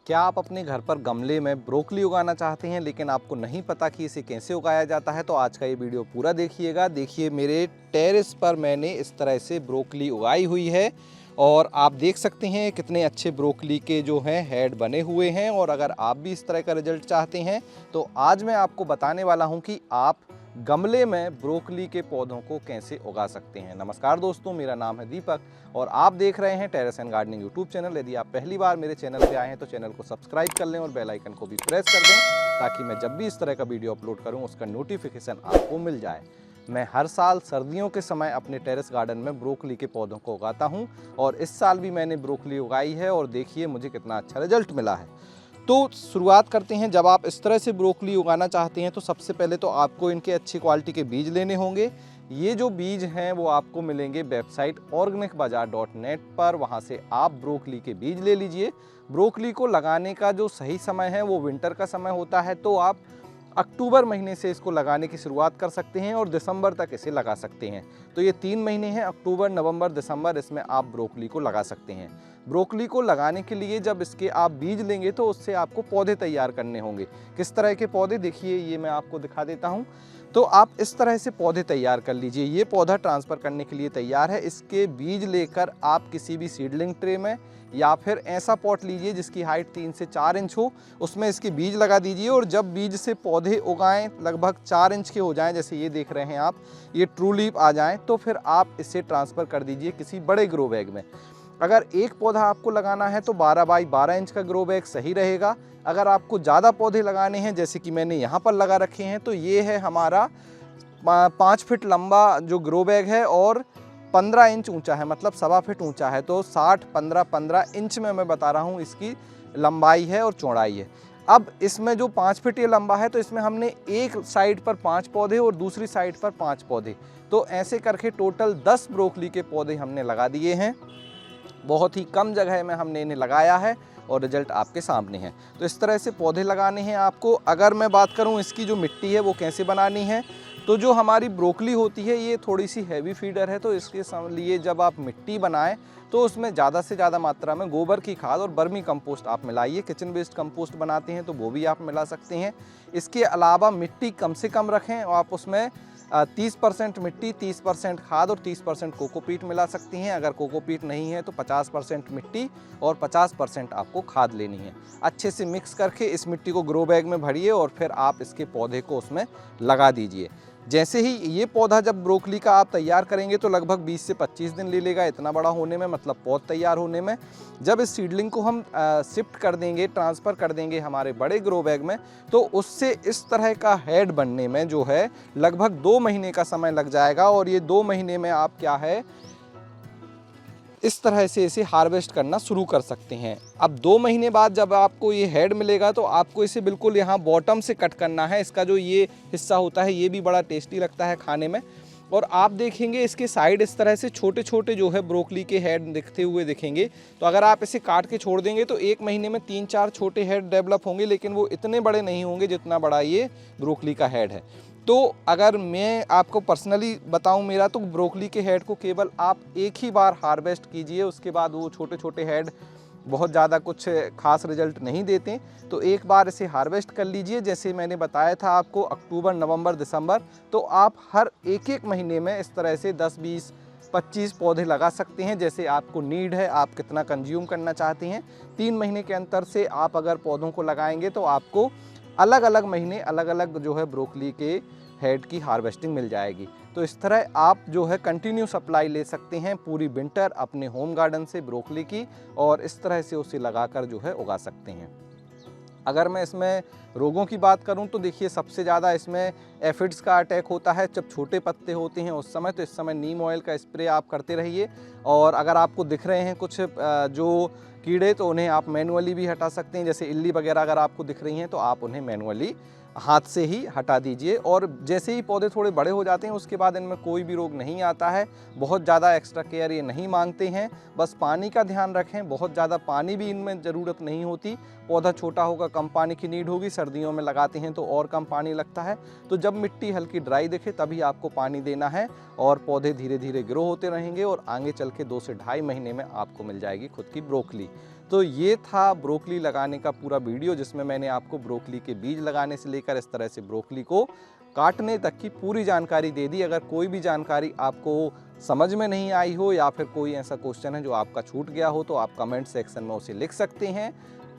क्या आप अपने घर पर गमले में ब्रोकली उगाना चाहते हैं लेकिन आपको नहीं पता कि इसे कैसे उगाया जाता है? तो आज का ये वीडियो पूरा देखिएगा। देखिए मेरे टेरेस पर मैंने इस तरह से ब्रोकली उगाई हुई है और आप देख सकते हैं कितने अच्छे ब्रोकली के जो हैं हेड बने हुए हैं। और अगर आप भी इस तरह का रिजल्ट चाहते हैं तो आज मैं आपको बताने वाला हूं कि आप गमले में ब्रोकली के पौधों को कैसे उगा सकते हैं। नमस्कार दोस्तों, मेरा नाम है दीपक और आप देख रहे हैं terrace and gardening YouTube channel. यदि आप पहली बार मेरे चैनल पे आए हैं तो चैनल को सब्सक्राइब कर लें और बेल आइकन को भी प्रेस कर दें ताकि मैं जब भी इस तरह का वीडियो अपलोड करूं उसका नोटिफिकेशन आपको मिल जाए। मैं हर साल सर्दियों के समय अपने टेरेस गार्डन में ब्रोकली के पौधों को उगाता हूं और इस साल भी मैंने ब्रोकली उगाई है और देखिए मुझे कितना अच्छा रिजल्ट मिला है। तो शुरुआत करते हैं। जब आप इस तरह से ब्रोकली उगाना चाहते हैं तो सबसे पहले तो आपको इनके अच्छी क्वालिटी के बीज लेने होंगे। ये जो बीज हैं वो आपको मिलेंगे वेबसाइट organicbazaar.net पर, वहाँ से आप ब्रोकली के बीज ले लीजिए। ब्रोकली को लगाने का जो सही समय है वो विंटर का समय होता है, तो आप अक्टूबर महीने से इसको लगाने की शुरुआत कर सकते हैं और दिसंबर तक इसे लगा सकते हैं। तो ये 3 महीने हैं, अक्टूबर, नवंबर, दिसंबर, इसमें आप ब्रोकली को लगा सकते हैं। ब्रोकली को लगाने के लिए जब इसके आप बीज लेंगे तो उससे आपको पौधे तैयार करने होंगे। किस तरह के पौधे, देखिए ये मैं आपको दिखा देता हूँ। तो आप इस तरह से पौधे तैयार कर लीजिए। ये पौधा ट्रांसफ़र करने के लिए तैयार है। इसके बीज लेकर आप किसी भी सीडलिंग ट्रे में या फिर ऐसा पॉट लीजिए जिसकी हाइट 3 से 4 इंच हो, उसमें इसके बीज लगा दीजिए और जब बीज से पौधे उगाएं, लगभग 4 इंच के हो जाएं, जैसे ये देख रहे हैं आप, ये ट्रू लीफ आ जाएं, तो फिर आप इसे ट्रांसफ़र कर दीजिए किसी बड़े ग्रो बैग में। अगर एक पौधा आपको लगाना है तो 12 बाई 12 इंच का ग्रो बैग सही रहेगा। अगर आपको ज़्यादा पौधे लगाने हैं, जैसे कि मैंने यहाँ पर लगा रखे हैं, तो ये है हमारा 5 फीट लंबा जो ग्रो बैग है और 15 इंच ऊंचा है, मतलब 1.25 फीट ऊंचा है। तो 60, 15, 15 इंच में मैं बता रहा हूँ इसकी लंबाई है और चौड़ाई है। अब इसमें जो 5 फीट ये लंबा है तो इसमें हमने एक साइड पर 5 पौधे और दूसरी साइड पर 5 पौधे, तो ऐसे करके टोटल 10 ब्रोकली के पौधे हमने लगा दिए हैं। बहुत ही कम जगह में हमने इन्हें लगाया है और रिजल्ट आपके सामने है। तो इस तरह से पौधे लगाने हैं आपको। अगर मैं बात करूं इसकी जो मिट्टी है वो कैसे बनानी है, तो जो हमारी ब्रोकली होती है ये थोड़ी सी हैवी फीडर है, तो इसके लिए जब आप मिट्टी बनाएं तो उसमें ज़्यादा से ज़्यादा मात्रा में गोबर की खाद और वर्मी कंपोस्ट आप मिलाइए। किचन वेस्ट कंपोस्ट बनाते हैं तो वो भी आप मिला सकते हैं। इसके अलावा मिट्टी कम से कम रखें और आप उसमें 30% मिट्टी, 30% खाद और 30% कोकोपीट मिला सकती हैं। अगर कोकोपीट नहीं है तो 50% मिट्टी और 50% आपको खाद लेनी है। अच्छे से मिक्स करके इस मिट्टी को ग्रो बैग में भरिए और फिर आप इसके पौधे को उसमें लगा दीजिए। जैसे ही ये पौधा जब ब्रोकली का आप तैयार करेंगे तो लगभग 20 से 25 दिन ले लेगा इतना बड़ा होने में, मतलब पौध तैयार होने में। जब इस सीडलिंग को हम शिफ्ट कर देंगे, ट्रांसफ़र कर देंगे हमारे बड़े ग्रो बैग में, तो उससे इस तरह का हेड बनने में जो है लगभग 2 महीने का समय लग जाएगा। और ये 2 महीने में आप क्या है इस तरह से इसे हार्वेस्ट करना शुरू कर सकते हैं। अब 2 महीने बाद जब आपको ये हेड मिलेगा तो आपको इसे बिल्कुल यहाँ बॉटम से कट करना है। इसका जो ये हिस्सा होता है ये भी बड़ा टेस्टी लगता है खाने में। और आप देखेंगे इसके साइड इस तरह से छोटे छोटे जो है ब्रोकली के हेड दिखते हुए दिखेंगे। तो अगर आप इसे काट के छोड़ देंगे तो 1 महीने में 3-4 छोटे हेड डेवलप होंगे, लेकिन वो इतने बड़े नहीं होंगे जितना बड़ा ये ब्रोकली का हेड है। तो अगर मैं आपको पर्सनली बताऊं मेरा, तो ब्रोकली के हेड को केवल आप एक ही बार हार्वेस्ट कीजिए, उसके बाद वो छोटे छोटे हेड बहुत ज़्यादा कुछ खास रिजल्ट नहीं देते। तो एक बार इसे हार्वेस्ट कर लीजिए, जैसे मैंने बताया था आपको अक्टूबर, नवंबर, दिसंबर। तो आप हर एक महीने में इस तरह से 10, 20, 25 पौधे लगा सकते हैं, जैसे आपको नीड है, आप कितना कंज्यूम करना चाहते हैं। 3 महीने के अंतर से आप अगर पौधों को लगाएंगे तो आपको अलग अलग महीने अलग अलग जो है ब्रोकली के हेड की हार्वेस्टिंग मिल जाएगी। तो इस तरह आप जो है कंटिन्यू सप्लाई ले सकते हैं पूरी विंटर अपने होम गार्डन से ब्रोकली की, और इस तरह से उसे लगाकर जो है उगा सकते हैं। अगर मैं इसमें रोगों की बात करूं तो देखिए सबसे ज़्यादा इसमें एफिड्स का अटैक होता है जब छोटे पत्ते होते हैं उस समय। तो इस समय नीम ऑयल का स्प्रे आप करते रहिए। और अगर आपको दिख रहे हैं कुछ जो कीड़े, तो उन्हें आप मैनुअली भी हटा सकते हैं। जैसे इल्ली वगैरह अगर आपको दिख रही हैं तो आप उन्हें मैनुअली हाथ से ही हटा दीजिए। और जैसे ही पौधे थोड़े बड़े हो जाते हैं उसके बाद इनमें कोई भी रोग नहीं आता है। बहुत ज़्यादा एक्स्ट्रा केयर ये नहीं मांगते हैं, बस पानी का ध्यान रखें। बहुत ज़्यादा पानी भी इनमें ज़रूरत नहीं होती। पौधा छोटा होगा, कम पानी की नीड होगी। सर्दियों में लगाते हैं तो और कम पानी लगता है। तो जब मिट्टी हल्की ड्राई दिखे तभी आपको पानी देना है और पौधे धीरे धीरे ग्रो होते रहेंगे और आगे चल के 2 से ढाई महीने में आपको मिल जाएगी खुद की ब्रोकली। तो ये था ब्रोकली लगाने का पूरा वीडियो, जिसमें मैंने आपको ब्रोकली के बीज लगाने से लेकर इस तरह से ब्रोकली को काटने तक की पूरी जानकारी दे दी। अगर कोई भी जानकारी आपको समझ में नहीं आई हो या फिर कोई ऐसा क्वेश्चन है जो आपका छूट गया हो तो आप कमेंट सेक्शन में उसे लिख सकते हैं।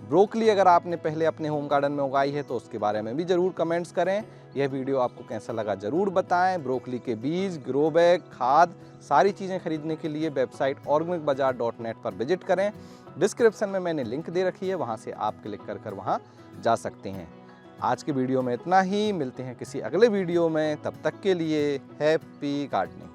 ब्रोकली अगर आपने पहले अपने होम गार्डन में उगाई है तो उसके बारे में भी ज़रूर कमेंट्स करें। यह वीडियो आपको कैसा लगा ज़रूर बताएं। ब्रोकली के बीज, ग्रो बैग, खाद, सारी चीज़ें खरीदने के लिए वेबसाइट organicbazaar.net पर विजिट करें। डिस्क्रिप्शन में मैंने लिंक दे रखी है, वहाँ से आप क्लिक कर वहाँ जा सकते हैं। आज के वीडियो में इतना ही, मिलते हैं किसी अगले वीडियो में, तब तक के लिए हैप्पी गार्डनिंग।